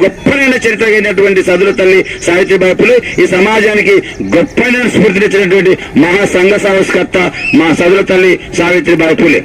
గొప్పనైన చరిత్ర అయినటువంటి సదుల తల్లి సావిత్రిబాయి పులే ఈ సమాజానికి గొప్పైన స్ఫూర్తినిచ్చినటువంటి మహా సంఘ సంస్కర్త మా సదుల తల్లి సావిత్రిబాయి పులే.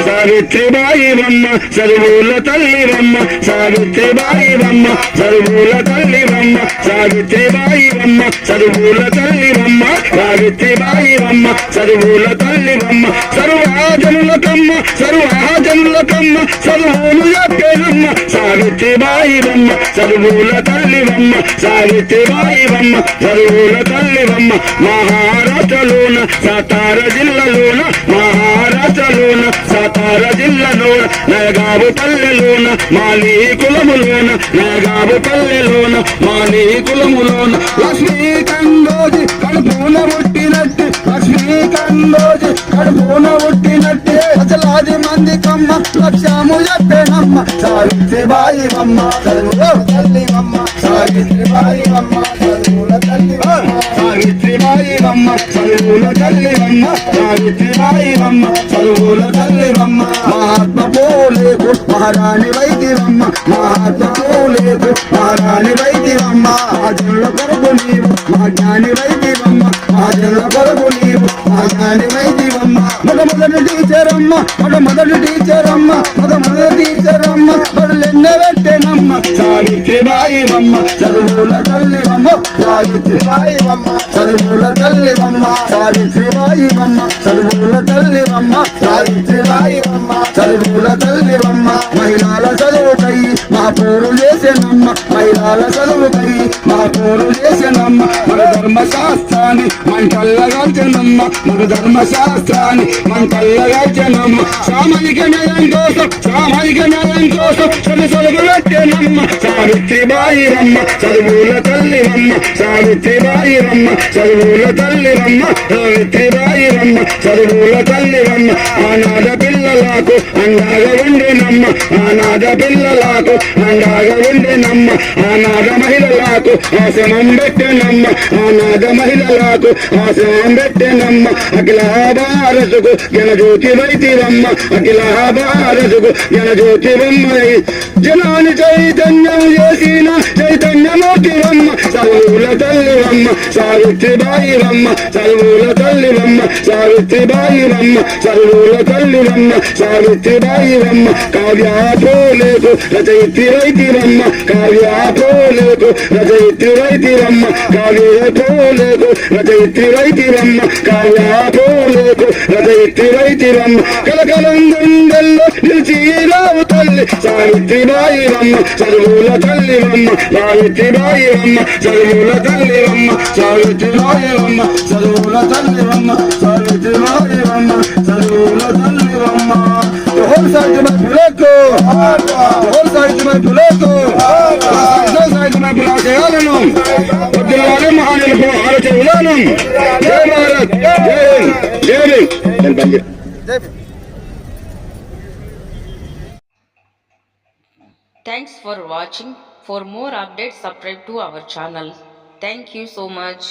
సావిత్రిబాయి బొమ్మ చదువుల తల్లి బొమ్మ, సావిత్రిబాయి బొమ్మ చదువుల తల్లి బొమ్మ, సావిత్రిబాయి బొమ్మ చదువుల తల్లి బొమ్మ, సావిత్రిబాయి బొమ్మ చదువుల తల్లి బొమ్మ. సర్వజనులకమ్మ సర్వజనులకమ్మ చదువులు చెప్పేనమ్మ సావిత్రిబాయి బొమ్మ చదువుల తల్లి బొమ్మ, సావిత్రిబాయి బొమ్మ చదువుల తల్లి బొమ్మ. మహారాష్ట్రలోన సాతార జిల్లాలోన, మహారాష్ట్రలోన సాతార జిల్లాలోన, నయగాబు పల్లెలోన మాలీ కులములోన, నయగాబు పల్లెలోన మాలీ కులములోన. లక్ష్మీ కందోజి కడుపున పుట్టినట్టు, లక్ష్మీ కందోజి కడుపున పుట్టినట్టే లక్షలాది మంది కమ్మ లక్ష్యము చెప్పేనమ్మ సావిత్రిబాయి బొమ్మ చదువుల తల్లి బొమ్మ, సావిత్రిబాయి బొమ్మ చదువుల తల్లి బొమ్మ, సావిత్రిబాయి బొమ్మ చదువుల తల్లి బొమ్మ, సావిత్రిబాయి బొమ్మ చదువుల తల్లి బొమ్మ. మహాత్మ పూలేకు మహారాణి వైద్యమ్మ, మహాత్మ పూలేకు మహారాణి వైద్యమ్మ. మహాజనుల కొరకు నీవు మహాజ్ఞాని వైద్యమ్మ, మహాజనుల కొరకు నీవు మహాజ్ఞాని వైద్యమ్మ. మొదటి టీచర్ అమ్మ, మొదటి టీచర్ అమ్మ, మొదటి టీచర్ అమ్మ, మొదలెన్న పెట్టేనమ్మ సావిత్రిబాయి బొమ్మ చదువుల తల్లి బొమ్మ, సావిత్రిబాయి బొమ్మ చదువుల తల్లి బొమ్మ, సావిత్రిబాయి బొమ్మ చదువుల తల్లి బొమ్మ, సావిత్రిబాయి బొమ్మ చదువుల తల్లి బొమ్మ. మహిళల చదువుకై మా పూరు చేసేనమ్మ, మహిళల చదువుకై మా పూరు చేసేనమ్మ. మన ధర్మశాస్త్రాన్ని మంటల్లగాల్చెనమ్మ, మన ధర్మశాస్త్రాన్ని మంటల్లగాల్చెనమ్మ. సామాజిక న్యాయం కోసం, సామాజిక న్యాయం కోసం సొలుగు పెట్టేనమ్మ సావిత్రిబాయి బొమ్మ చదువుల తల్లి బొమ్మ, సావిత్రిబాయి బొమ్మ చదువుల తల్లి బొమ్మ, సావిత్రిబాయి బొమ్మ చదువుల తల్లి బొమ్మ. అనాథ పిల్లలకు అండగా ఉండేనమ్మ, అనాథ పిల్లలకు అండగా ఉండేనమ్మ. అనాథ మహిళలకు ఆశ్రమం పెట్టేనమ్మ, అనాథ మహిళలకు ఆశ్రమం పెట్టేనమ్మ. అఖిల భారతకు జనజ్యోతి వైద్యమ్మ, అఖిల భారతకు జనజ్యోతి బొమ్మ. జనాన్ని చైతన్యం చేసిన చైతన్యమూర్తి బొమ్మ చదువుల తల్లి బొమ్మ, సావిత్రిబాయి బొమ్మ చదువుల తల్లి బొమ్మ, సావిత్రిబాయి బొమ్మ చదువుల తల్లి బొమ్మ, సావిత్రిబాయి బొమ్మ. కావ్య పోలేకు రచయిత్రి వైద్యమ్మ, కావ్య పోలేకు రచయిత్రి వైద్యమ్మ, కావ్య పోలేకు రచయిత్రి వైద్యమ్మ, కావ్య పోలేకు రచయిత్రి వైద్యమ్మ. కలకలం గుండెల్లో నిలిచిరావు తల్లి సావిత్రిబాయి బొమ్మ చదువుల తల్లి బొమ్మ, సావిత్రిబాయి బొమ్మ చదువుల తల్లి బొమ్మ, సావిత్రిబాయి బొమ్మ చదువుల తల్లి బొమ్మ, సావిత్రిబాయి బొమ్మ చదువుల తల్లి బొమ్మ. జోహార్ సావిత్రిబాయి పులేకు, జోహార్ సావిత్రిబాయి పులేకు, సావిత్రిబాయి పులే ఆశయాలను వద్దులాడే మహానులకు ఆలోచన విధానం. జై భారత్, జై హింద్, జై Hind. Thanks for watching. For more updates, subscribe to our channel. Thank you so much.